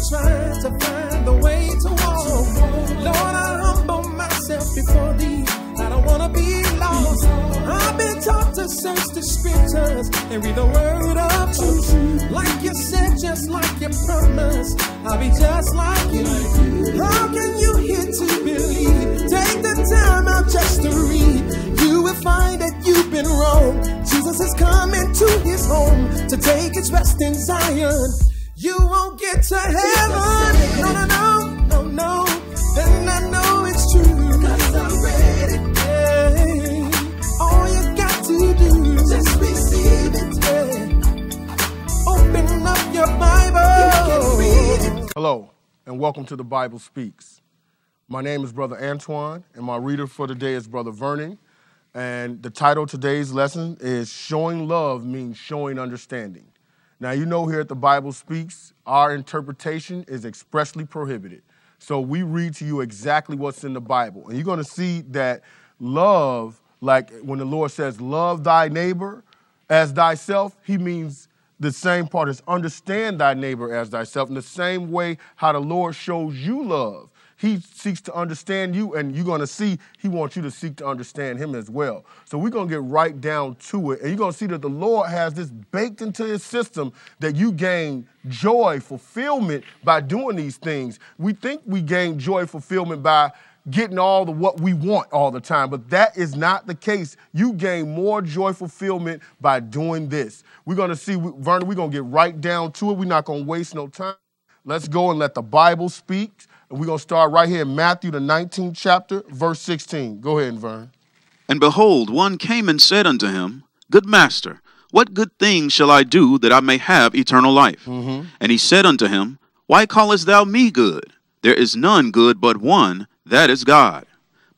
trying to find the way to walk. Lord, I humble myself before thee. I don't want to be lost. I've been taught to search the scriptures and read the word of truth. Like you said, just like you promised, I'll be just like you. How can you hear to believe? Take the time out just to read. You will find that you've been wrong. Jesus is coming to his home to take his rest in Zion. You won't get to heaven. No, no, no, no, no. And I know it's true. 'Cause I'm ready. Hey, all you got to do is just receive it. Hey. Open up your Bible. You can read it. Hello, and welcome to the Bible Speaks. My name is Brother Antoine, and my reader for today is Brother Vernon. And the title of today's lesson is Showing Love Means Showing Understanding. Now, you know here at the Bible Speaks, our interpretation is expressly prohibited. So we read to you exactly what's in the Bible. And you're going to see that love, like when the Lord says, love thy neighbor as thyself, he means the same part as understand thy neighbor as thyself. In the same way how the Lord shows you love. He seeks to understand you, and you're going to see he wants you to seek to understand him as well. So we're going to get right down to it, and you're going to see that the Lord has this baked into his system that you gain joy, fulfillment by doing these things. We think we gain joy, fulfillment by getting all the what we want all the time, but that is not the case. You gain more joy, fulfillment by doing this. We're going to see, Vernon, we're going to get right down to it. We're not going to waste no time. Let's go and let the Bible speak. And we're going to start right here in Matthew, the 19th chapter, verse 16. Go ahead, Vern. And behold, one came and said unto him, Good master, what good thing shall I do that I may have eternal life? And he said unto him, Why callest thou me good? There is none good but one, that is God.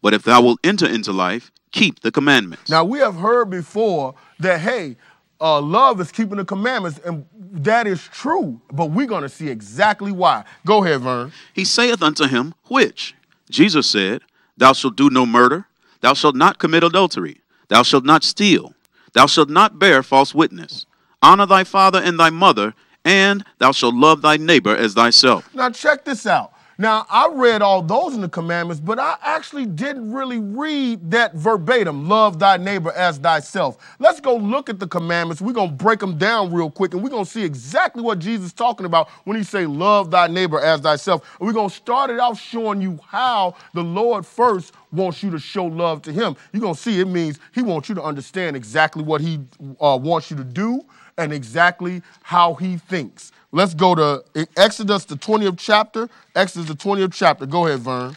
But if thou wilt enter into life, keep the commandments. Now, we have heard before that, hey, love is keeping the commandments, and that is true, but we're going to see exactly why. Go ahead, Vern. He saith unto him, Which? Jesus said, Thou shalt do no murder, thou shalt not commit adultery, thou shalt not steal, thou shalt not bear false witness, honor thy father and thy mother, and thou shalt love thy neighbor as thyself. Now check this out. Now, I read all those in the commandments, but I actually didn't really read that verbatim, love thy neighbor as thyself. Let's go look at the commandments. We're going to break them down real quick, and we're going to see exactly what Jesus is talking about when he say love thy neighbor as thyself. And we're going to start it off showing you how the Lord first wants you to show love to him. You're going to see it means he wants you to understand exactly what he wants you to do and exactly how he thinks. Let's go to Exodus, the 20th chapter. Exodus, the 20th chapter. Go ahead, Vern.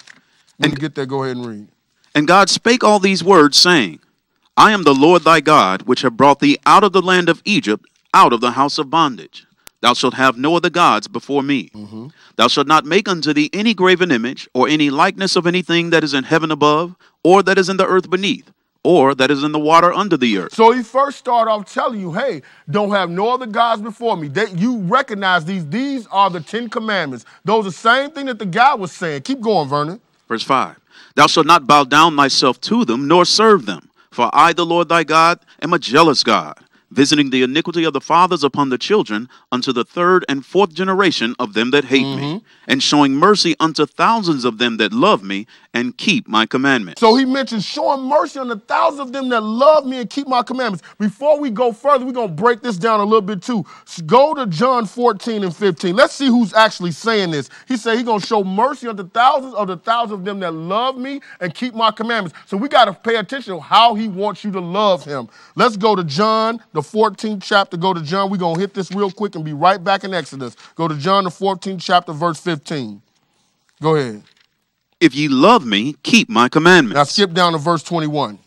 When you get there, go ahead and read. And God spake all these words, saying, I am the Lord thy God, which have brought thee out of the land of Egypt, out of the house of bondage. Thou shalt have no other gods before me. Thou shalt not make unto thee any graven image, or any likeness of anything that is in heaven above, or that is in the earth beneath, or that is in the water under the earth. So he first started off telling you, hey, don't have no other gods before me. You recognize these are the 10 commandments. Those are the same thing that the guy was saying. Keep going, Vernon. Verse 5, Thou shalt not bow down thyself to them, nor serve them. For I, the Lord thy God, am a jealous God, visiting the iniquity of the fathers upon the children unto the 3rd and 4th generation of them that hate me, and showing mercy unto thousands of them that love me and keep my commandments. So he mentions showing mercy on the thousands of them that love me and keep my commandments. Before we go further, we're going to break this down a little bit too. Go to John 14 and 15. Let's see who's actually saying this. He said he's going to show mercy on the thousands of them that love me and keep my commandments. So we got to pay attention to how he wants you to love him. Let's go to John, the 14th chapter. Go to John. We're going to hit this real quick and be right back in Exodus. Go to John, the 14th chapter, verse 15. Go ahead. If ye love me, keep my commandments. Now skip down to verse 21.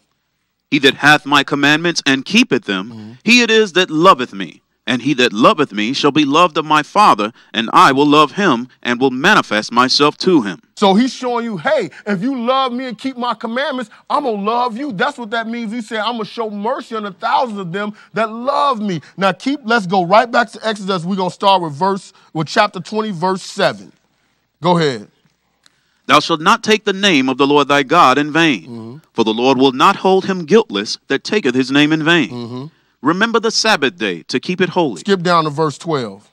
He that hath my commandments and keepeth them, he it is that loveth me. And he that loveth me shall be loved of my Father, and I will love him and will manifest myself to him. So he's showing you, hey, if you love me and keep my commandments, I'm going to love you. That's what that means. He said, I'm going to show mercy on the thousands of them that love me. Now let's go right back to Exodus. We're going to start with chapter 20, verse 7. Go ahead. Thou shalt not take the name of the Lord thy God in vain, for the Lord will not hold him guiltless that taketh his name in vain. Remember the Sabbath day to keep it holy. Skip down to verse 12.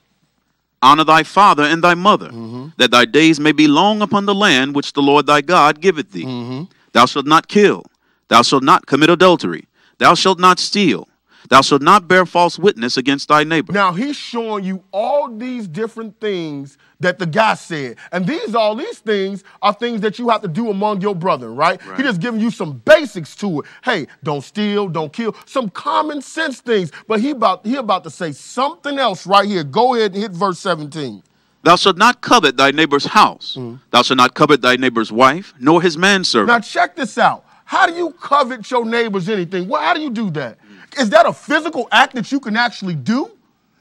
Honor thy father and thy mother, that thy days may be long upon the land which the Lord thy God giveth thee. Thou shalt not kill. Thou shalt not commit adultery. Thou shalt not steal. Thou shalt not bear false witness against thy neighbor. Now, he's showing you all these different things that the guy said. And all these things are things that you have to do among your brethren, right? He just giving you some basics to it. Hey, don't steal, don't kill, some common sense things. But he about to say something else right here. Go ahead and hit verse 17. Thou shalt not covet thy neighbor's house. Thou shalt not covet thy neighbor's wife, nor his manservant. Now, check this out. How do you covet your neighbor's anything? Well, how do you do that? Is that a physical act that you can actually do?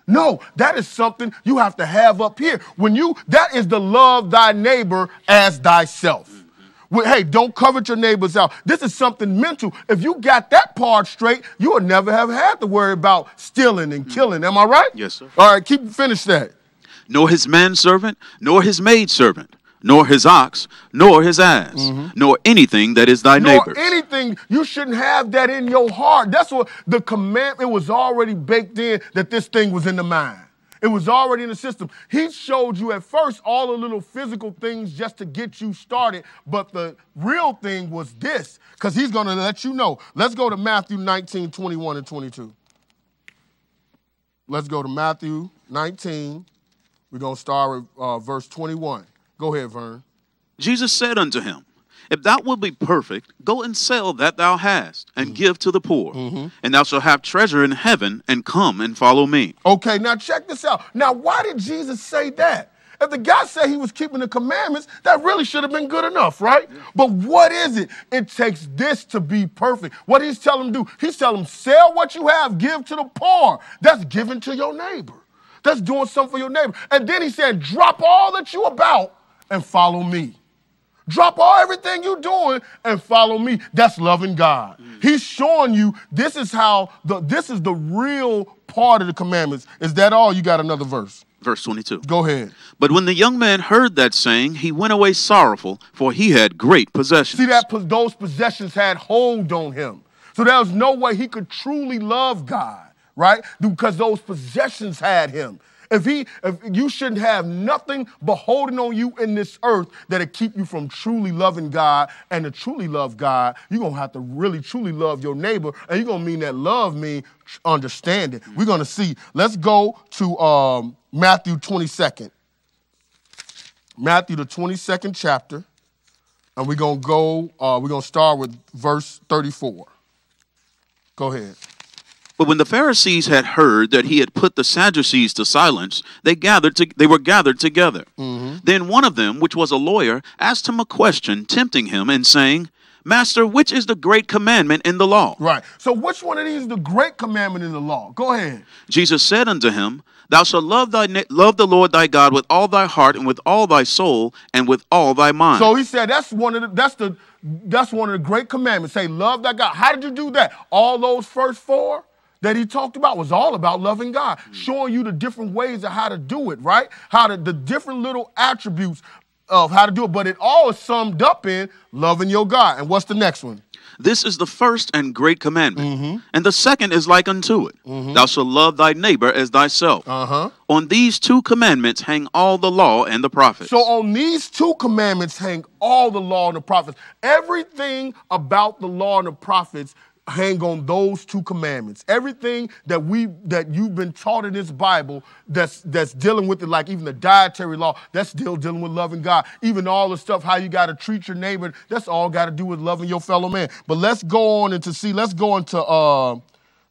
No, that is something you have to have up here. That is the love thy neighbor as thyself. Hey, don't covet your neighbor's house. This is something mental. If you got that part straight, you would never have had to worry about stealing and killing. Am I right? Yes, sir. All right, finish that. Nor his manservant, nor his maidservant, nor his ox, nor his ass, nor anything that is thy neighbor's. Nor anything, you shouldn't have that in your heart. That's what the commandment was already baked in, that this thing was in the mind. It was already in the system. He showed you at first all the little physical things just to get you started, but the real thing was this, because he's going to let you know. Let's go to Matthew 19, 21 and 22. Let's go to Matthew 19. We're going to start with verse 21. Go ahead, Vern. Jesus said unto him, If thou wilt be perfect, go and sell that thou hast, and give to the poor, and thou shalt have treasure in heaven, and come and follow me. Okay, now check this out. Now, why did Jesus say that? If the guy said he was keeping the commandments, that really should have been good enough, right? Yeah. But what is it? It takes this to be perfect. What he's telling him to do, he's telling him, sell what you have, give to the poor. That's giving to your neighbor. That's doing something for your neighbor. And then he said, drop all that you about and follow me. Drop everything you're doing and follow me. That's loving God. He's showing you this is the real part of the commandments. Is that all? You got another verse. Verse 22. Go ahead. But when the young man heard that saying, he went away sorrowful, for he had great possessions. See, those possessions had hold on him. So there was no way he could truly love God, right? Because those possessions had him. If you shouldn't have nothing beholding on you in this earth that'll keep you from truly loving God. And to truly love God, you're going to have to really truly love your neighbor. And you're going to mean that love means understanding. We're going to see. Let's go to Matthew 22nd. Matthew, the 22nd chapter. And we're going to start with verse 34. Go ahead. But when the Pharisees had heard that he had put the Sadducees to silence, they were gathered together. Then one of them, which was a lawyer, asked him a question, tempting him and saying, Master, which is the great commandment in the law? Right. So which one of these is the great commandment in the law? Go ahead. Jesus said unto him, Thou shalt love the Lord thy God with all thy heart and with all thy soul and with all thy mind. So he said that's one of the great commandments. Say, love thy God. How did you do that? All those first four that he talked about was all about loving God, showing you the different ways of how to do it, right? The different little attributes of how to do it, but it all is summed up in loving your God. And what's the next one? This is the first and great commandment, and the second is like unto it. Thou shalt love thy neighbor as thyself. On these two commandments hang all the law and the prophets. So on these two commandments hang all the law and the prophets. Everything about the law and the prophets hang on those two commandments. Everything that you've been taught in this Bible that's dealing with it, like even the dietary law, that's still dealing with loving God. Even all the stuff, how you got to treat your neighbor, that's all got to do with loving your fellow man. But let's go on let's go into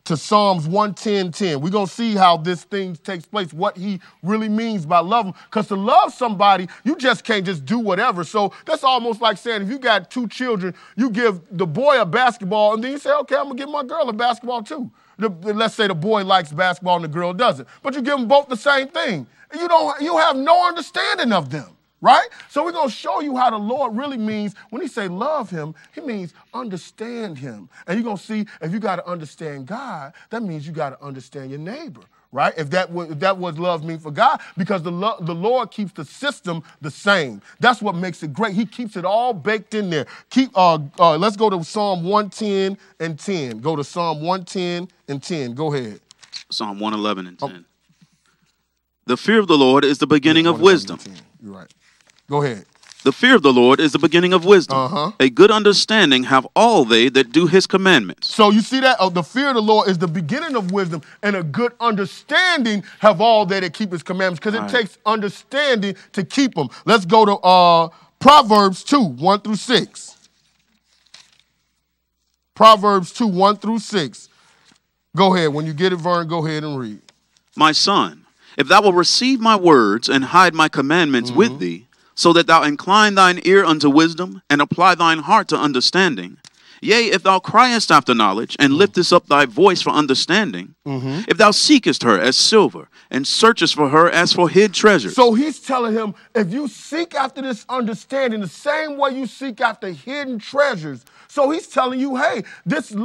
to Psalms 110:10. We're going to see how this thing takes place, what he really means by love him. Because to love somebody, you just can't just do whatever. So that's almost like saying if you got two children, you give the boy a basketball, and then you say, okay, I'm going to give my girl a basketball too. Let's say the boy likes basketball and the girl doesn't. But you give them both the same thing. You have no understanding of them. Right? So we're going to show you how the Lord really means. When he say love him, he means understand him. And you're going to see, if you got to understand God, that means you got to understand your neighbor. Right? If that was love mean for God, because the Lord keeps the system the same. That's what makes it great. He keeps it all baked in there. Let's go to Psalm 110 and 10. Go to Psalm 110 and 10. Go ahead. Psalm 111 and 10. The fear of the Lord is the beginning of wisdom. You're right. Go ahead. The fear of the Lord is the beginning of wisdom. A good understanding have all they that do his commandments. So you see that? The fear of the Lord is the beginning of wisdom, and a good understanding have all they that keep his commandments, because it takes understanding to keep them. Let's go to Proverbs 2, 1 through 6. Proverbs 2, 1 through 6. Go ahead. When you get it, Vern, go ahead and read. My son, if thou wilt receive my words and hide my commandments with thee, so that thou incline thine ear unto wisdom, and apply thine heart to understanding. Yea, if thou criest after knowledge, and liftest up thy voice for understanding, if thou seekest her as silver, and searchest for her as for hid treasures. So he's telling him, if you seek after this understanding, the same way you seek after hidden treasures. So he's telling you, hey,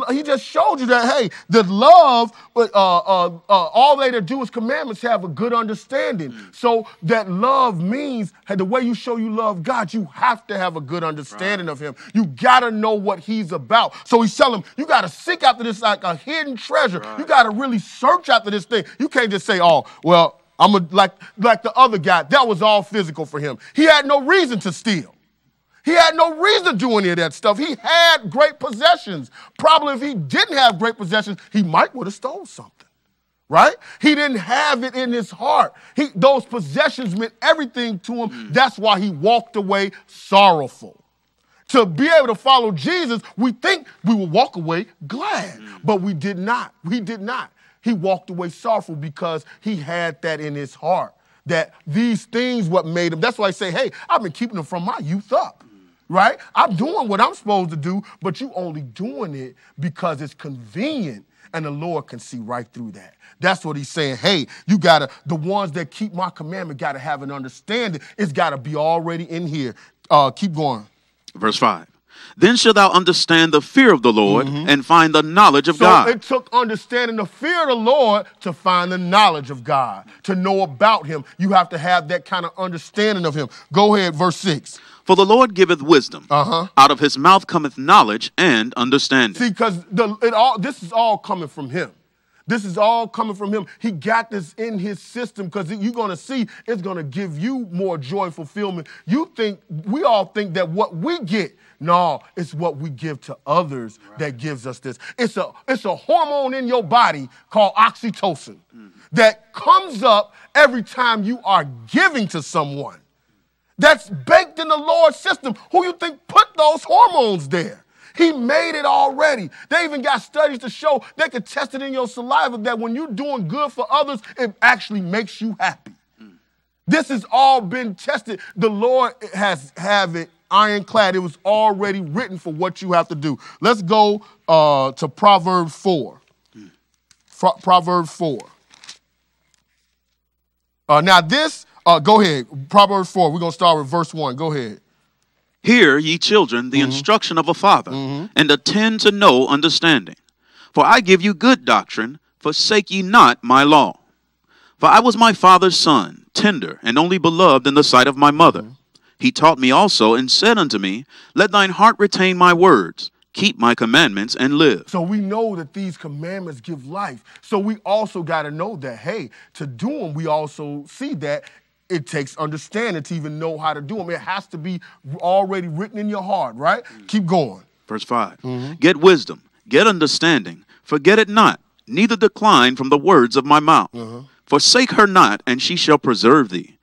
he just showed you that, hey, the love, all they that do his commandments have a good understanding. So that love means, hey, the way you show you love God, you have to have a good understanding of him. You got to know what he's about. So he's telling him, you got to seek after this like a hidden treasure. You got to really search after this thing. You can't just say, oh, well, like the other guy. That was all physical for him. He had no reason to steal. He had no reason to do any of that stuff. He had great possessions. Probably if he didn't have great possessions, he might would have stole something, right? He didn't have it in his heart. Those possessions meant everything to him. That's why he walked away sorrowful. To be able to follow Jesus, we think we will walk away glad, but we did not. We did not. He walked away sorrowful because he had that in his heart, that these things what made him. That's why I say, hey, I've been keeping them from my youth up. Right? I'm doing what I'm supposed to do, but you only doing it because it's convenient, and the Lord can see right through that. That's what he's saying. Hey, the ones that keep my commandment got to have an understanding. It's got to be already in here. Keep going. Verse 5. Then shalt thou understand the fear of the Lord and find the knowledge of God. So it took understanding the fear of the Lord to find the knowledge of God, to know about him. You have to have that kind of understanding of him. Go ahead, verse 6. For the Lord giveth wisdom. Out of his mouth cometh knowledge and understanding. See, because this is all coming from him. This is all coming from him. He got this in his system because you're going to see it's going to give you more joy and fulfillment. We all think that what we get, no, it's what we give to others that gives us this. It's a hormone in your body called oxytocin that comes up every time you are giving to someone. That's baked in the Lord's system. Who you think put those hormones there? He made it already. They even got studies to show they could test it in your saliva that when you're doing good for others, it actually makes you happy. This has all been tested. The Lord have it ironclad. It was already written for what you have to do. Let's go to Proverbs 4. Proverbs 4. Now this, go ahead. Proverbs 4. We're going to start with verse 1. Go ahead. Hear, ye children, the instruction of a father, and attend to know understanding. For I give you good doctrine, forsake ye not my law. For I was my father's son, tender and only beloved in the sight of my mother. He taught me also, and said unto me, let thine heart retain my words, keep my commandments, and live. So we know that these commandments give life. So we also got to know that, hey, to do them, we also see that it takes understanding to even know how to do them. It has to be already written in your heart, right? Keep going. Verse 5. Get wisdom, get understanding, forget it not, neither decline from the words of my mouth. Forsake her not, and she shall preserve thee.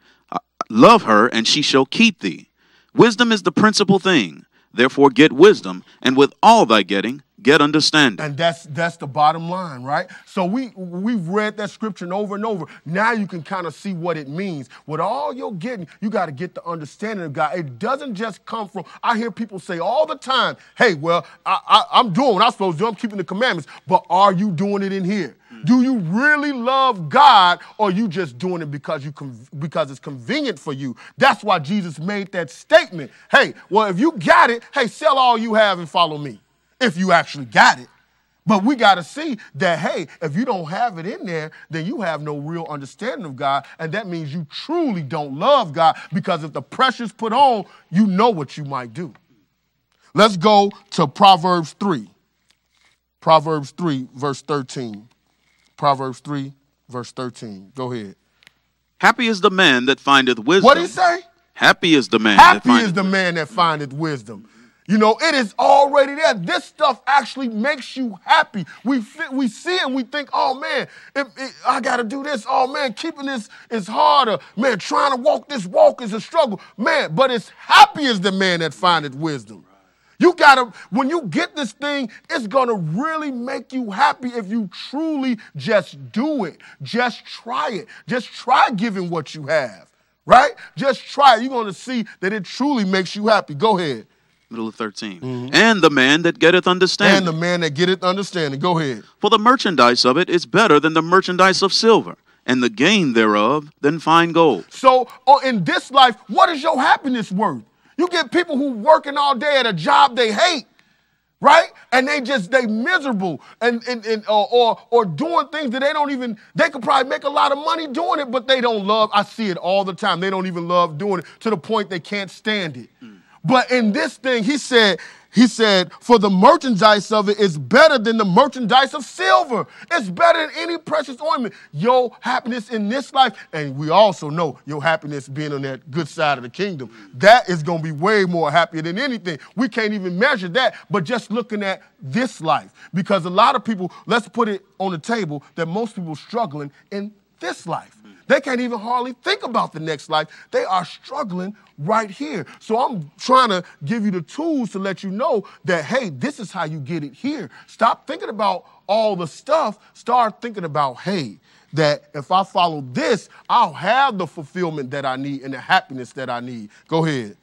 Love her, and she shall keep thee. Wisdom is the principal thing. Therefore get wisdom, and with all thy getting, get understanding. And that's the bottom line, right? So we've read that scripture over and over. Now you can kind of see what it means. With all you're getting, you got to get the understanding of God. It doesn't just come from, I hear people say all the time, hey, well, I'm doing what I'm supposed to do. I'm keeping the commandments. But are you doing it in here? Do you really love God, or are you just doing it because it's convenient for you? That's why Jesus made that statement. Hey, well, if you got it, hey, sell all you have and follow me. If you actually got it. But we got to see that, hey, if you don't have it in there, then you have no real understanding of God, and that means you truly don't love God, because if the pressure's put on, you know what you might do. Let's go to Proverbs 3. Proverbs 3, verse 13. Proverbs 3, verse 13. Go ahead. Happy is the man that findeth wisdom. What did he say? Happy is the man Happy is the man that findeth wisdom. You know, it is already there. This stuff actually makes you happy. We see it and we think, oh, man, I got to do this. Oh, man, keeping this is harder. Man, trying to walk this walk is a struggle. Man, but it's happy is the man that findeth wisdom. You got to, when you get this thing, it's going to really make you happy if you truly just do it. Just try it. Just try giving what you have, right? Just try it. You're going to see that it truly makes you happy. Go ahead. Middle of 13. And the man that getteth understanding. And the man that getteth understanding. Go ahead. For the merchandise of it is better than the merchandise of silver, and the gain thereof than fine gold. So in this life, what is your happiness worth? You get people who working all day at a job they hate, right? And they miserable or doing things that they could probably make a lot of money doing it, but they don't love. I see it all the time. They don't even love doing it to the point they can't stand it. But in this thing, he said, for the merchandise of it is better than the merchandise of silver. It's better than any precious ornament. Your happiness in this life, and we also know your happiness being on that good side of the kingdom, that is going to be way more happier than anything. We can't even measure that, but just looking at this life. Because a lot of people, let's put it on the table, that most people are struggling in this life. They can't even hardly think about the next life. They are struggling right here. So I'm trying to give you the tools to let you know that, hey, this is how you get it here. Stop thinking about all the stuff. Start thinking about, hey, that if I follow this, I'll have the fulfillment that I need and the happiness that I need. Go ahead.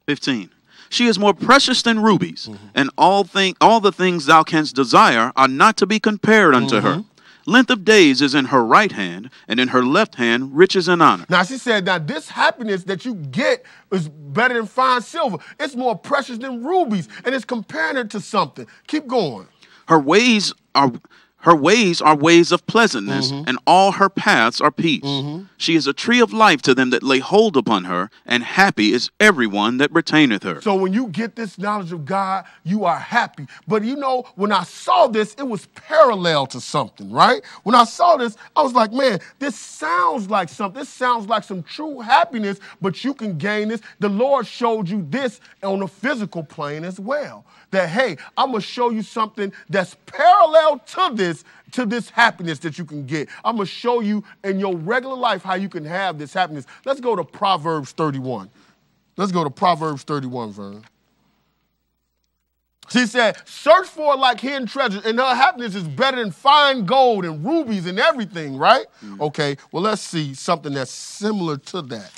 15. She is more precious than rubies, and all the things thou canst desire are not to be compared unto her. Length of days is in her right hand, and in her left hand riches and honor. Now, she said, now this happiness that you get is better than fine silver. It's more precious than rubies, and it's comparing it to something. Keep going. Her ways are ways of pleasantness, and all her paths are peace. She is a tree of life to them that lay hold upon her, and happy is everyone that retaineth her. So when you get this knowledge of God, you are happy. But you know, when I saw this, it was parallel to something, right? When I saw this, I was like, man, this sounds like something. This sounds like some true happiness, but you can gain this. The Lord showed you this on a physical plane as well. That, hey, I'm going to show you something that's parallel to this happiness that you can get. I'm going to show you in your regular life how you can have this happiness. Let's go to Proverbs 31. Let's go to Proverbs 31, Vern. She said, search for it like hidden treasures, and her happiness is better than fine gold and rubies and everything, right? Okay, well, let's see something that's similar to that.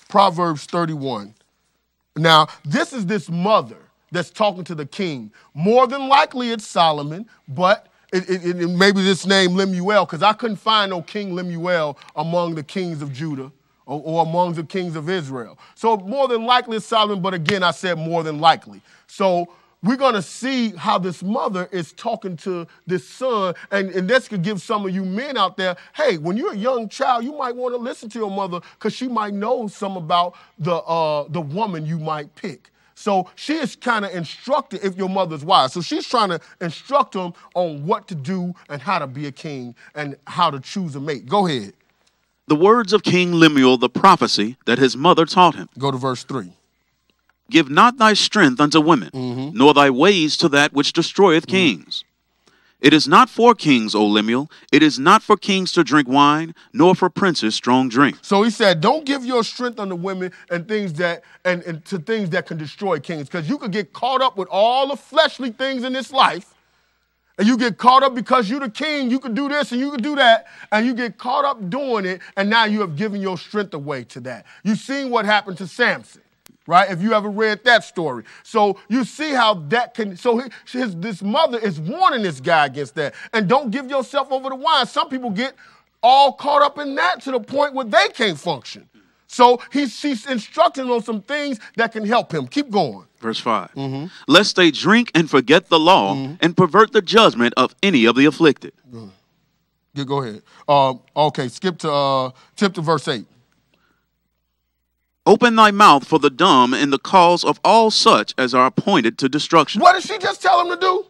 Proverbs 31. Now, this is this mother that's talking to the king. More than likely it's Solomon, but it maybe this name Lemuel, because I couldn't find no King Lemuel among the kings of Judah or among the kings of Israel. So more than likely it's Solomon, but again, I said more than likely. So we're going to see how this mother is talking to this son, and this could give some of you men out there, hey, when you're a young child, you might want to listen to your mother because she might know some about the woman you might pick. So she is kind of instructed if your mother's wise. So she's trying to instruct them on what to do and how to be a king and how to choose a mate. Go ahead. The words of King Lemuel, the prophecy that his mother taught him. Go to verse 3. Give not thy strength unto women, nor thy ways to that which destroyeth kings. It is not for kings, O Lemuel. It is not for kings to drink wine, nor for princes strong drink. So he said, don't give your strength unto women and things that and to things that can destroy kings, because you could get caught up with all the fleshly things in this life, and you get caught up because you're the king. You could do this and you could do that, and you get caught up doing it, and now you have given your strength away to that. You've seen what happened to Samson. Right? If you ever read that story. So you see how that can, so this mother is warning this guy against that. And don't give yourself over to wine. Some people get all caught up in that to the point where they can't function. So she's instructing on some things that can help him. Keep going. Verse 5. Lest they drink and forget the law and pervert the judgment of any of the afflicted. Go ahead. Okay, skip to verse 8. Open thy mouth for the dumb in the cause of all such as are appointed to destruction. What did she just tell him to do?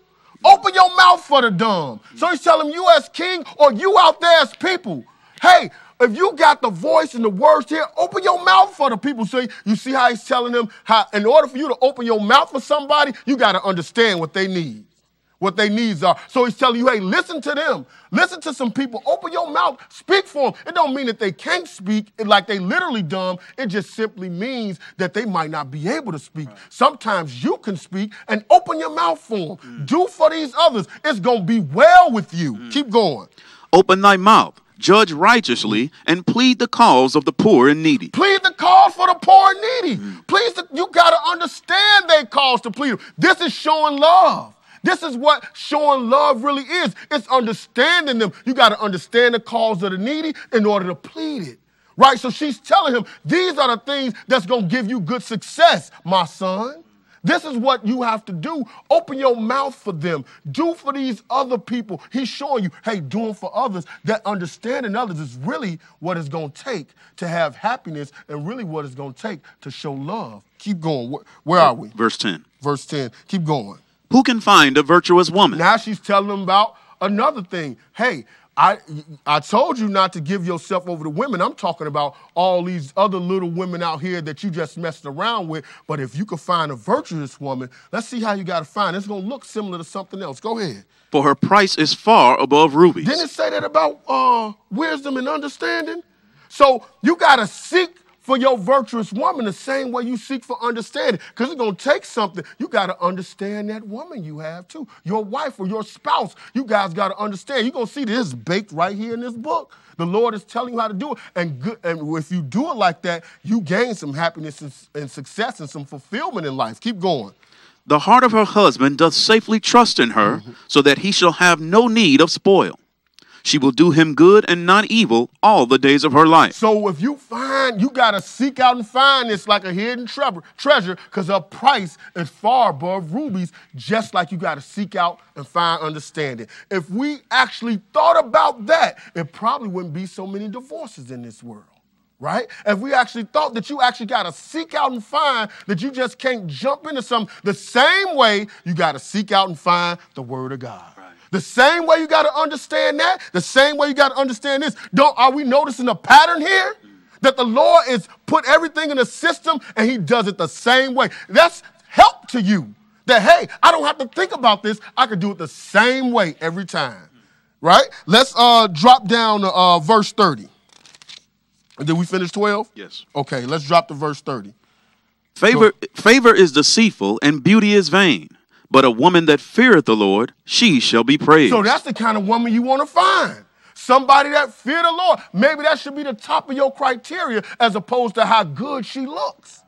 Open your mouth for the dumb. So he's telling you as king or you out there as people, hey, if you got the voice and the words here, open your mouth for the people. So you see how he's telling them how, in order for you to open your mouth for somebody, you got to understand what they need, what their needs are. So he's telling you, hey, listen to them. Listen to some people. Open your mouth. Speak for them. It don't mean that they can't speak like they literally dumb. It just simply means that they might not be able to speak. Right. Sometimes you can speak and open your mouth for them. Do for these others. It's going to be well with you. Keep going. Open thy mouth. Judge righteously and plead the cause of the poor and needy. Plead the cause for the poor and needy. Please, you got to understand their cause to plead them. This is showing love. This is what showing love really is. It's understanding them. You got to understand the cause of the needy in order to plead it. Right? So she's telling him, these are the things that's going to give you good success, my son. This is what you have to do. Open your mouth for them. Do for these other people. He's showing you, hey, doing for others. That understanding others is really what it's going to take to have happiness and really what it's going to take to show love. Keep going. Where are we? Verse 10. Verse 10. Keep going. Who can find a virtuous woman? Now she's telling them about another thing. Hey, I told you not to give yourself over to women. I'm talking about all these other little women out here that you just messed around with. But if you could find a virtuous woman, let's see how you got to find it. It's going to look similar to something else. Go ahead. For her price is far above rubies. Didn't it say that about wisdom and understanding? So you got to seek for your virtuous woman the same way you seek for understanding. Because it's going to take something. You got to understand that woman you have too. Your wife or your spouse, you guys got to understand. You're going to see this baked right here in this book. The Lord is telling you how to do it. And if you do it like that, you gain some happiness and success and some fulfillment in life. Keep going. The heart of her husband doth safely trust in her, so that he shall have no need of spoil. She will do him good and not evil all the days of her life. So if you find, you got to seek out and find this like a hidden treasure, because her price is far above rubies, just like you got to seek out and find understanding. If we actually thought about that, it probably wouldn't be so many divorces in this world. Right? If we actually thought that you actually got to seek out and find, that you just can't jump into something, the same way you got to seek out and find the word of God. Right. The same way you got to understand that, the same way you got to understand this. Are we noticing a pattern here? That the Lord is put everything in a system and he does it the same way. That's help to you. That, hey, I don't have to think about this. I can do it the same way every time. Right? Let's drop down to verse 30. Did we finish 12? Yes. Okay, let's drop to verse 30. Favor is deceitful and beauty is vain, but a woman that feareth the Lord, she shall be praised. So that's the kind of woman you want to find. Somebody that fear the Lord. Maybe that should be the top of your criteria as opposed to how good she looks.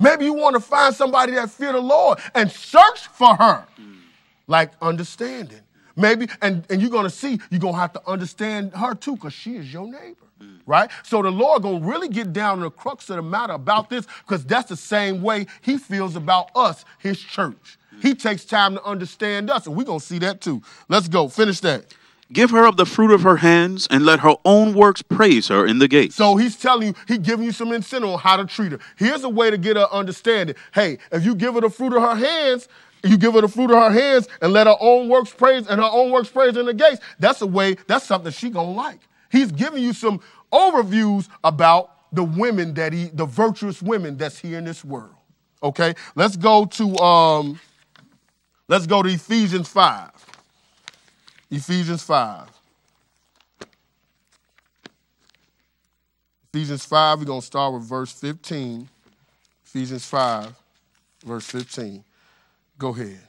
Maybe you want to find somebody that fear the Lord and search for her. Like understanding. Maybe, and you're going to see, you're going to have to understand her too, because she is your neighbor. Right? So the Lord going to really get down to the crux of the matter about this, because that's the same way he feels about us, his church. He takes time to understand us, and we're going to see that too. Let's go. Finish that. Give her of the fruit of her hands, and let her own works praise her in the gates. So he's telling you, he's giving you some incentive on how to treat her. Here's a way to get her understanding. Hey, if you give her the fruit of her hands, you give her the fruit of her hands and let her own works praise, and her own works praise in the gates, that's a way, that's something she going to like. He's giving you some overviews about the women the virtuous women that's here in this world. Okay, let's go to Ephesians 5. Ephesians 5. Ephesians 5, we're going to start with verse 15. Ephesians 5, verse 15. Go ahead.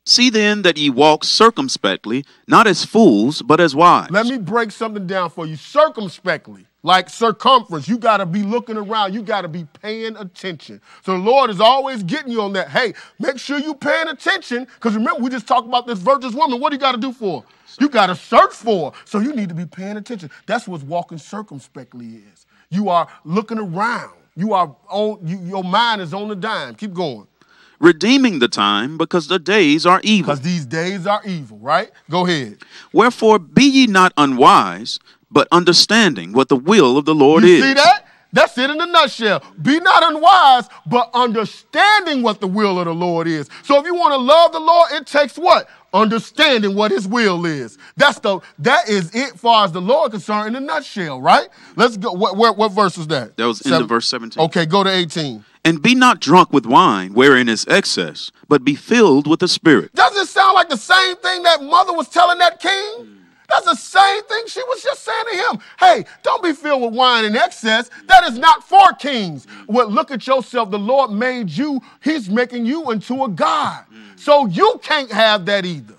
See then that ye walk circumspectly, not as fools, but as wise. Let me break something down for you. Circumspectly, like circumference. You got to be looking around. You got to be paying attention. So the Lord is always getting you on that. Hey, make sure you paying attention, because remember, we just talked about this virtuous woman. What do you got to do for her? You got to search for her. So you need to be paying attention. That's what walking circumspectly is. You are looking around. Your mind is on the dime. Keep going. Redeeming the time, because the days are evil. Because these days are evil, right? Go ahead. Wherefore be ye not unwise, but understanding what the will of the Lord is. You see that? That's it in a nutshell. Be not unwise, but understanding what the will of the Lord is. So if you want to love the Lord, it takes what? understanding what his will is. That is it far as the Lord concerned in a nutshell, right? Let's go. What verse is that? That was in verse 17. Okay, go to 18. And be not drunk with wine, wherein is excess, but be filled with the Spirit. Doesn't it sound like the same thing that mother was telling that king? That's the same thing she was just saying to him. Hey, don't be filled with wine in excess. That is not for kings. Well, look at yourself. The Lord made you. He's making you into a God. So you can't have that either.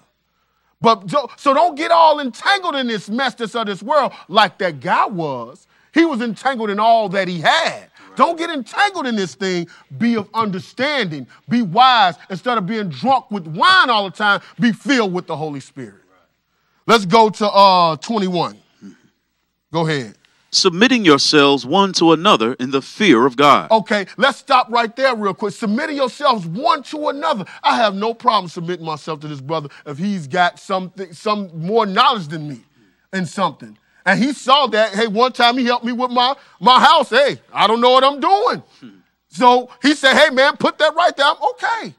But so don't get all entangled in this mess that's of this world like that guy was. He was entangled in all that he had. Don't get entangled in this thing. Be of understanding. Be wise. Instead of being drunk with wine all the time, be filled with the Holy Spirit. Let's go to 21. Go ahead. Submitting yourselves one to another in the fear of God. Okay, let's stop right there real quick. Submitting yourselves one to another. I have no problem submitting myself to this brother if he's got some more knowledge than me in something. And he saw that, hey, one time he helped me with my house. Hey, I don't know what I'm doing. So he said, hey, man, put that right there. I'm okay.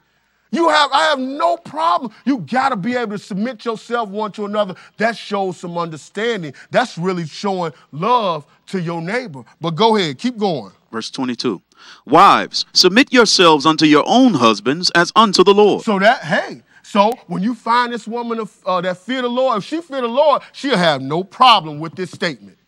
I have no problem. You got to be able to submit yourself one to another. That shows some understanding. That's really showing love to your neighbor. But go ahead, keep going. Verse 22. Wives, submit yourselves unto your own husbands as unto the Lord. So when you find this woman that fear the Lord, if she fear the Lord, she'll have no problem with this statement.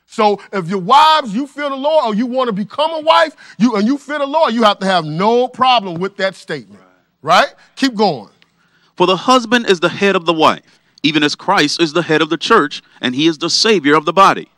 So if your wives, you fear the Lord, or you want to become a wife, and you fear the Lord, you have to have no problem with that statement. Right? Keep going. For the husband is the head of the wife, even as Christ is the head of the church, and he is the Savior of the body.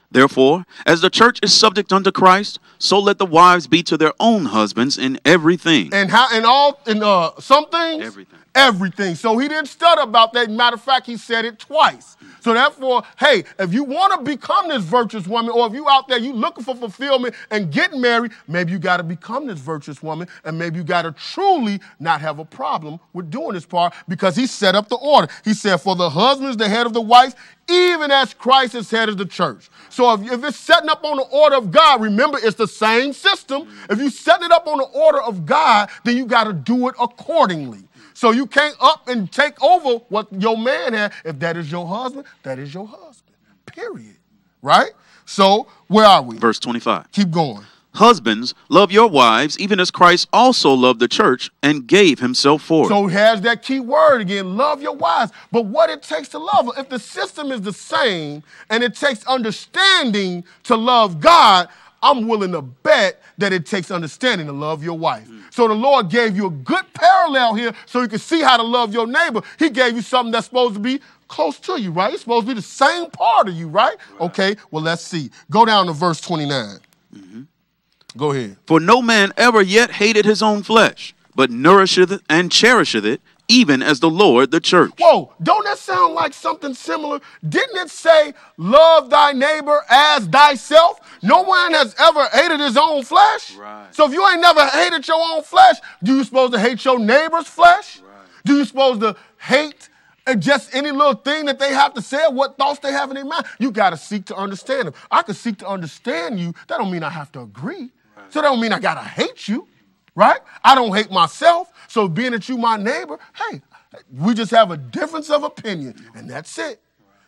Therefore, as the church is subject unto Christ, so let the wives be to their own husbands in everything. And some things? Everything. Everything. So he didn't stutter about that. Matter of fact, he said it twice. So therefore, hey, if you want to become this virtuous woman, or if you out there, you looking for fulfillment and getting married, maybe you got to become this virtuous woman, and maybe you got to truly not have a problem with doing this part, because he set up the order. He said, for the husband is the head of the wife, even as Christ is head of the church. So if it's setting up on the order of God, remember, it's the same system. If you set it up on the order of God, then you got to do it accordingly. So you can't up and take over what your man had. If that is your husband, that is your husband. Period. Right? So where are we? Verse 25. Keep going. Husbands, love your wives, even as Christ also loved the church and gave himself for it. So here's that key word again, love your wives. But what it takes to love her, if the system is the same and it takes understanding to love God, I'm willing to bet that it takes understanding to love your wife. So the Lord gave you a good parallel here so you can see how to love your neighbor. He gave you something that's supposed to be close to you, right? It's supposed to be the same part of you, right? Okay, well, let's see. Go down to verse 29. Go ahead. For no man ever yet hated his own flesh, but nourisheth it and cherisheth it, even as the Lord the church. Whoa, don't that sound like something similar? Didn't it say, love thy neighbor as thyself? No one has ever hated his own flesh. Right. So if you ain't never hated your own flesh, do you supposed to hate your neighbor's flesh? Right. Do you supposed to hate just any little thing that they have to say or what thoughts they have in their mind? You got to seek to understand them. I can seek to understand you. That don't mean I have to agree. Right. So that don't mean I got to hate you, right? I don't hate myself. So being that you my neighbor, hey, we just have a difference of opinion, and that's it.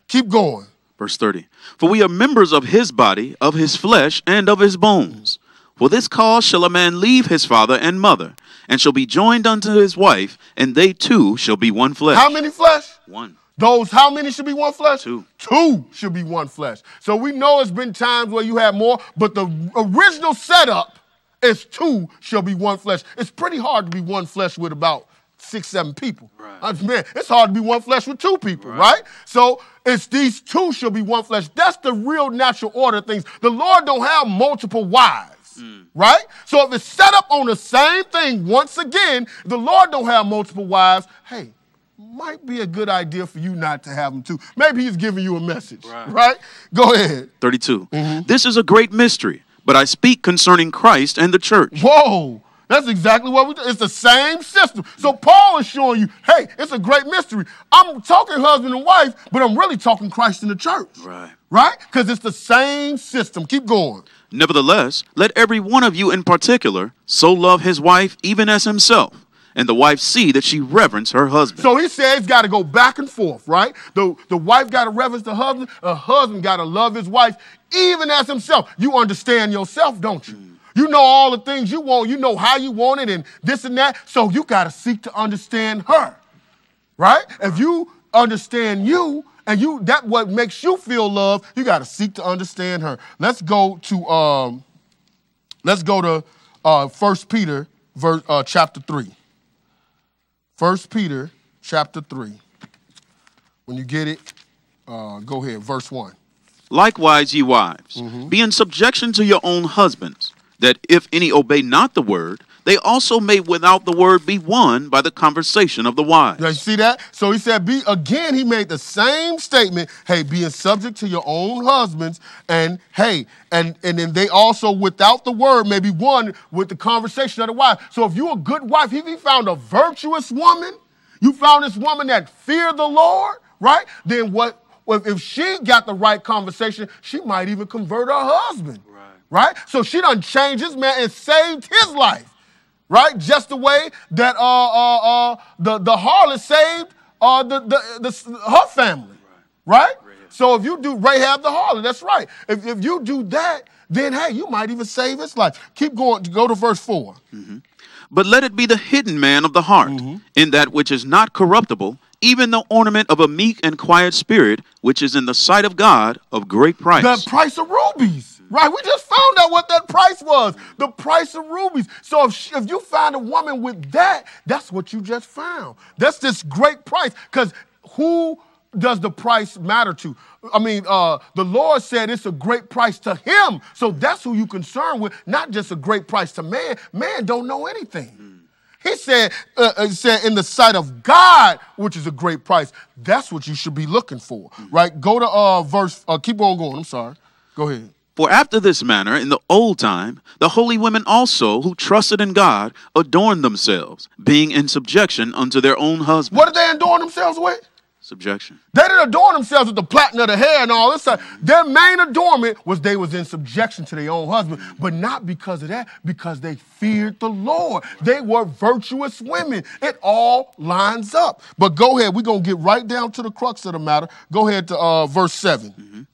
Keep going. Verse 30. For we are members of his body, of his flesh, and of his bones. For this cause shall a man leave his father and mother, and shall be joined unto his wife, and they two shall be one flesh. How many flesh? One. Those, how many should be one flesh? Two. Two should be one flesh. So we know it's been times where you have more, but the original setup is two shall be one flesh. It's pretty hard to be one flesh with about 6, 7 people. Right. Man, it's hard to be one flesh with 2 people, right? So it's these two shall be one flesh. That's the real natural order of things. The Lord don't have multiple wives, right? So if it's set up on the same thing, once again, the Lord don't have multiple wives, hey, might be a good idea for you not to have them too. Maybe he's giving you a message, right? Go ahead. 32. This is a great mystery, but I speak concerning Christ and the church. Whoa. That's exactly what we do. It's the same system. So Paul is showing you, hey, it's a great mystery. I'm talking husband and wife, but I'm really talking Christ and the church. Right. Right? Because it's the same system. Keep going. Nevertheless, let every one of you in particular so love his wife even as himself, and the wife see that she reverence her husband. So he said it's got to go back and forth, right? The wife got to reverence the husband. A husband got to love his wife even as himself. You understand yourself, don't you? You know all the things you want. You know how you want it and this and that. So you got to seek to understand her, right? If you understand you and that what makes you feel love, you got to seek to understand her. Let's go to 1 Peter chapter 3. 1 Peter chapter 3. When you get it, go ahead, verse 1. Likewise, ye wives, be in subjection to your own husbands, that if any obey not the word, they also may without the word be won by the conversation of the wise. Now, you see that? So he said, he made the same statement, hey, being subject to your own husbands, and hey, and then they also without the word may be won with the conversation of the wife. So if you're a good wife, if you found a virtuous woman, you found this woman that feared the Lord, right? Then if she got the right conversation, she might even convert her husband, right? So she done changed this man and saved his life. Right, just the way that the harlot saved her family, right? So if you do Rahab the harlot, that's right. If you do that, then hey, you might even save his life. Keep going. Go to verse 4. But let it be the hidden man of the heart, in that which is not corruptible, even the ornament of a meek and quiet spirit, which is in the sight of God of great price. The price of rubies. Right, we just found out what that price was, the price of rubies. So if you find a woman with that, that's what you just found. That's this great price, because who does the price matter to? I mean, the Lord said it's a great price to him. So that's who you concerned with, not just a great price to man. Man don't know anything. He said in the sight of God, which is a great price. That's what you should be looking for, right? Go to verse, keep on going, I'm sorry. Go ahead. For after this manner, in the old time, the holy women also, who trusted in God, adorned themselves, being in subjection unto their own husbands. What did they adorn themselves with? Subjection. They didn't adorn themselves with the plaiting of the hair and all this stuff. Their main adornment was they was in subjection to their own husband, but not because of that, because they feared the Lord. They were virtuous women. It all lines up. But go ahead. We're going to get right down to the crux of the matter. Go ahead to verse 7.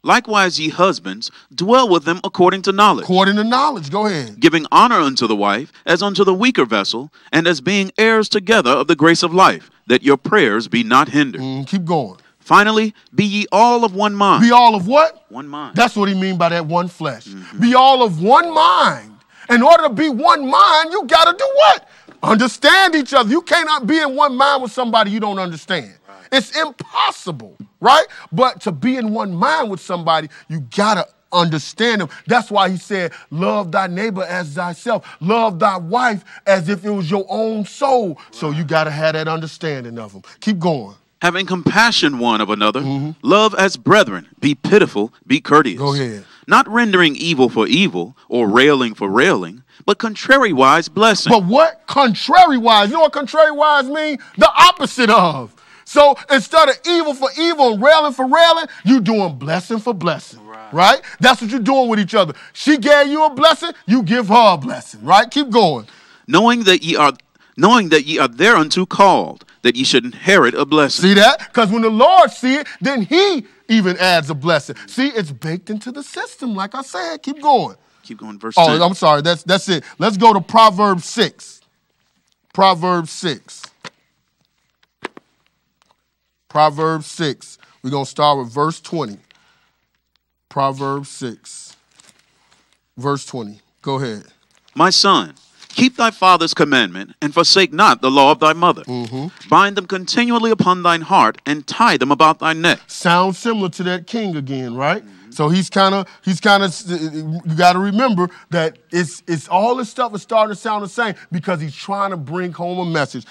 Likewise, ye husbands, dwell with them according to knowledge. According to knowledge, go ahead. Giving honor unto the wife, as unto the weaker vessel, and as being heirs together of the grace of life, that your prayers be not hindered. Keep going. Finally, be ye all of one mind. Be all of what? One mind. That's what he mean by that one flesh. Be all of one mind. In order to be one mind, you got to do what? Understand each other. You cannot be in one mind with somebody you don't understand. It's impossible, right? But to be in one mind with somebody, you got to understand them. That's why he said, love thy neighbor as thyself. Love thy wife as if it was your own soul. So you got to have that understanding of them. Keep going. Having compassion one of another, love as brethren, be pitiful, be courteous. Go ahead. Not rendering evil for evil, or railing for railing, but contrariwise blessing. But what? Contrariwise. You know what contrariwise mean? The opposite of. So instead of evil for evil and railing for railing, you doing blessing for blessing, right? That's what you're doing with each other. She gave you a blessing, you give her a blessing, right? Keep going. Knowing that ye are thereunto called, that ye should inherit a blessing. See that? Because when the Lord see it, then he even adds a blessing. See, it's baked into the system, like I said. Keep going. Keep going, verse 10. Oh, I'm sorry. That's it. Let's go to Proverbs 6. Proverbs 6. Proverbs 6. We're going to start with verse 20. Proverbs 6. Verse 20. Go ahead. My son, keep thy father's commandment, and forsake not the law of thy mother. Bind them continually upon thine heart, and tie them about thy neck. Sounds similar to that king again, right? So he's kind of, you got to remember that it's all this stuff is starting to sound the same because he's trying to bring home a message.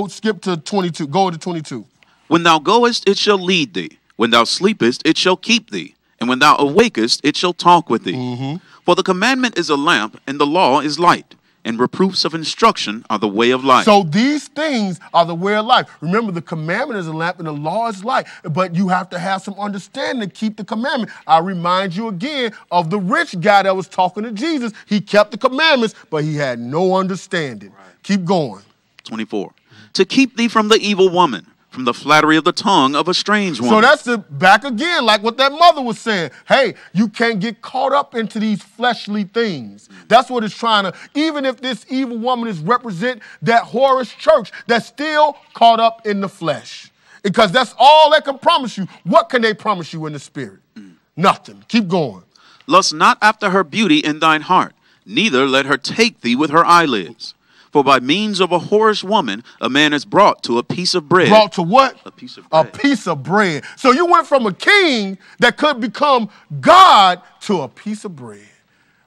Skip to 22. Go to 22. When thou goest, it shall lead thee. When thou sleepest, it shall keep thee. And when thou awakest, it shall talk with thee. For the commandment is a lamp, and the law is light. And reproofs of instruction are the way of life. So these things are the way of life. Remember, the commandment is a lamp and the law is light. But you have to have some understanding to keep the commandment. I remind you again of the rich guy that was talking to Jesus. He kept the commandments, but he had no understanding. Keep going. 24. To keep thee from the evil woman, from the flattery of the tongue of a strange woman. So that's the back again, like what that mother was saying. Hey, you can't get caught up into these fleshly things. That's what it's trying to, even if this evil woman is represent that whorish church that's still caught up in the flesh. Because that's all they can promise you. What can they promise you in the spirit? Nothing. Keep going. Lust not after her beauty in thine heart, neither let her take thee with her eyelids. For by means of a whorish woman, a man is brought to a piece of bread. Brought to what? A piece of bread. A piece of bread. So you went from a king that could become God to a piece of bread.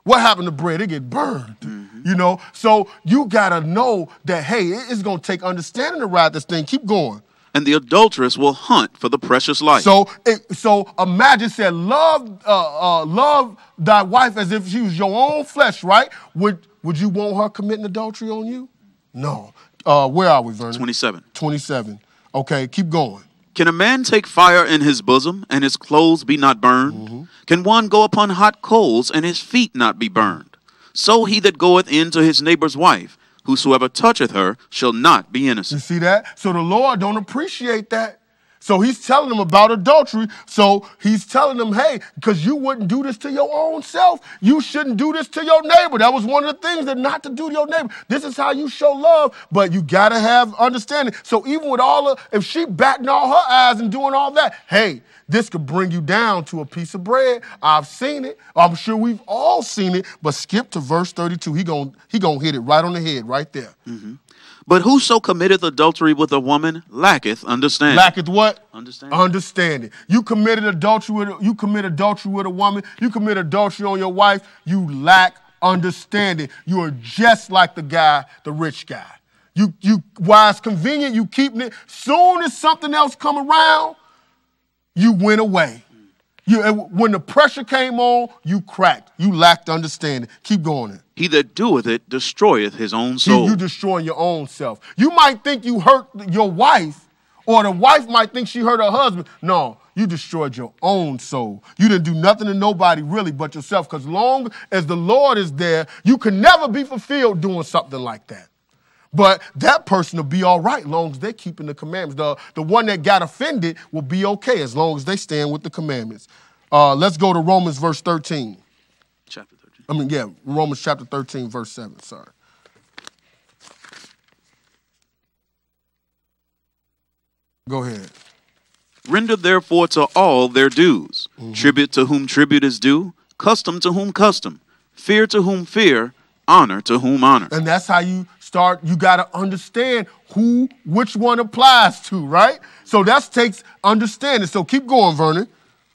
What happened to bread? It get burned, you know? So you got to know that, hey, it's going to take understanding to ride this thing. Keep going. And the adulteress will hunt for the precious life. So imagine, said, love thy wife as if she was your own flesh, right? Would you want her committing adultery on you? No. Where are we, Vernon? 27. 27. Okay, keep going. Can a man take fire in his bosom, and his clothes be not burned? Can one go upon hot coals, and his feet not be burned? So he that goeth in to his neighbor's wife, whosoever toucheth her shall not be innocent. You see that? So the Lord don't appreciate that. So he's telling them about adultery. So he's telling them, hey, because you wouldn't do this to your own self. You shouldn't do this to your neighbor. That was one of the things that not to do to your neighbor. This is how you show love, but you got to have understanding. So even with if she batting all her eyes and doing all that, hey, this could bring you down to a piece of bread. I've seen it. I'm sure we've all seen it, but skip to verse 32. He gonna hit it right on the head right there. But whoso committeth adultery with a woman lacketh understanding. Lacketh what? Understanding. Understanding. You commit adultery with a woman. You commit adultery on your wife. You lack understanding. You are just like the rich guy. While it's convenient, you keeping it. Soon as something else come around, you went away. When the pressure came on, you cracked. You lacked understanding. Keep going. He that doeth it destroyeth his own soul. You destroying your own self. You might think you hurt your wife, or the wife might think she hurt her husband. No, you destroyed your own soul. You didn't do nothing to nobody really but yourself, because long as the Lord is there, you can never be fulfilled doing something like that. But that person will be all right as long as they're keeping the commandments. The one that got offended will be okay as long as they stand with the commandments. Let's go to Romans verse 13. Chapter 13. Romans chapter 13, verse 7, sorry. Go ahead. Render therefore to all their dues. Tribute to whom tribute is due, custom to whom custom, fear to whom fear, honor to whom honor. And that's how you start. You got to understand which one applies to, right? So that takes understanding. So keep going, Vernon.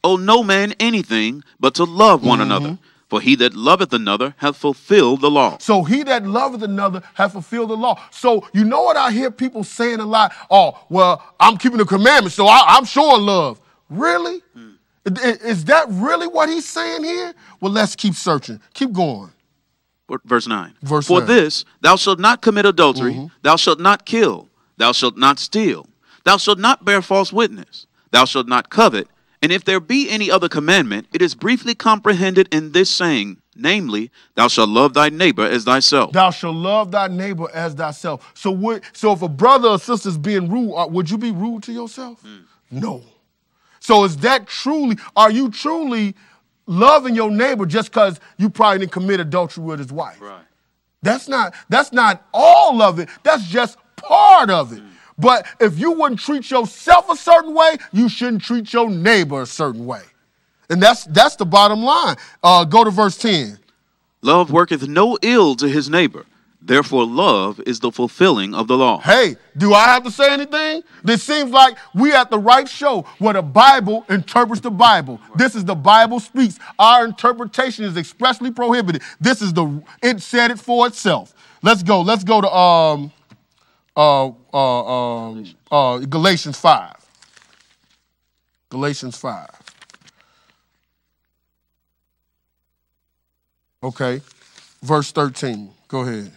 Owe no man anything but to love one another. For he that loveth another hath fulfilled the law. So he that loveth another hath fulfilled the law. So you know what I hear people saying a lot? Oh, well, I'm keeping the commandments, so I'm showing love. Really? Is that really what he's saying here? Well, let's keep searching. Keep going. Verse 9. For this, thou shalt not commit adultery, thou shalt not kill, thou shalt not steal, thou shalt not bear false witness, thou shalt not covet. And if there be any other commandment, it is briefly comprehended in this saying, namely, thou shalt love thy neighbor as thyself. Thou shalt love thy neighbor as thyself. So if a brother or sister is being rude, would you be rude to yourself? No. So are you truly loving your neighbor just because you probably didn't commit adultery with his wife? Right. That's not all of it. That's just part of it. But if you wouldn't treat yourself a certain way, you shouldn't treat your neighbor a certain way. And that's the bottom line. Go to verse 10. Love worketh no ill to his neighbor. Therefore, love is the fulfilling of the law. Hey, do I have to say anything? This seems like we at the right show where the Bible interprets the Bible. This is the Bible speaks. Our interpretation is expressly prohibited. It said it for itself. Let's go to Galatians 5. Galatians 5. Okay. Verse 13. Go ahead.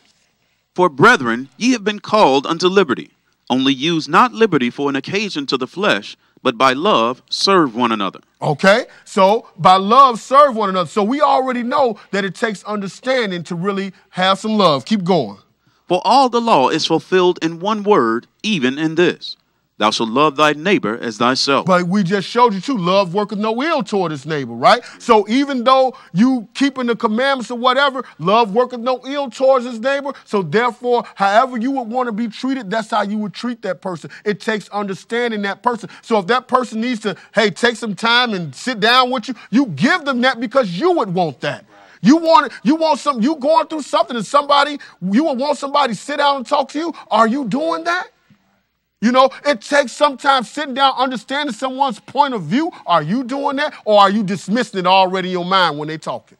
For brethren, ye have been called unto liberty. Only use not liberty for an occasion to the flesh, but by love serve one another. Okay, so by love serve one another. So we already know that it takes understanding to really have some love. Keep going. For all the law is fulfilled in one word, even in this: thou shalt love thy neighbor as thyself. But we just showed you too, love worketh no ill toward his neighbor, right? So even though you keeping the commandments or whatever, love worketh no ill towards his neighbor. So therefore, however you would want to be treated, that's how you would treat that person. It takes understanding that person. So if that person needs to, hey, take some time and sit down with you, you give them that because you would want that. You want you going through something and you would want somebody to sit down and talk to you. Are you doing that? You know, it takes sometimes sitting down, understanding someone's point of view. Are you doing that, or are you dismissing it already in your mind when they're talking?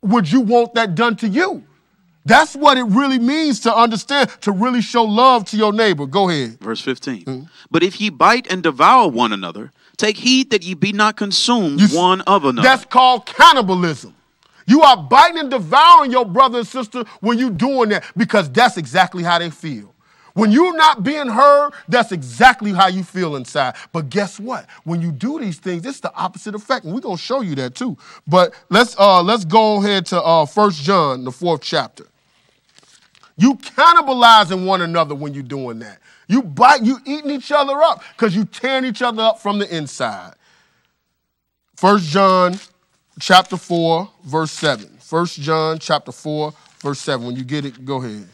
Would you want that done to you? That's what it really means to understand, to really show love to your neighbor. Go ahead. Verse 15. But if ye bite and devour one another, take heed that ye be not consumed one of another. That's called cannibalism. You are biting and devouring your brother and sister when you're doing that, because that's exactly how they feel. When you're not being heard, that's exactly how you feel inside. But guess what? When you do these things, it's the opposite effect. And we're going to show you that too. But let's go ahead to 1 John, the 4th chapter. You cannibalizing one another when you're doing that. You eating each other up because you tearing each other up from the inside. 1 John chapter 4, verse 7. 1 John chapter 4, verse 7. When you get it, go ahead.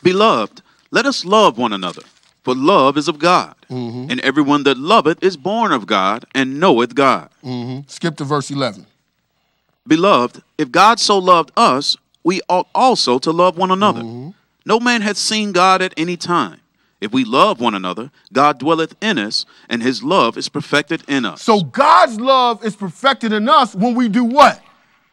Beloved, let us love one another, for love is of God. And everyone that loveth is born of God and knoweth God. Skip to verse 11. Beloved, if God so loved us, we ought also to love one another. No man hath seen God at any time. If we love one another, God dwelleth in us, and his love is perfected in us. So God's love is perfected in us when we do what?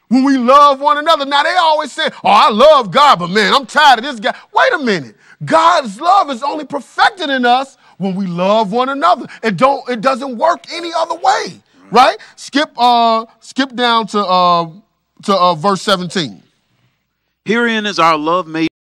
When we love one another. Now, they always say, oh, I love God, but man, I'm tired of this guy. Wait a minute. God's love is only perfected in us when we love one another. It doesn't work any other way, right? Skip down to verse 17. Herein is our love made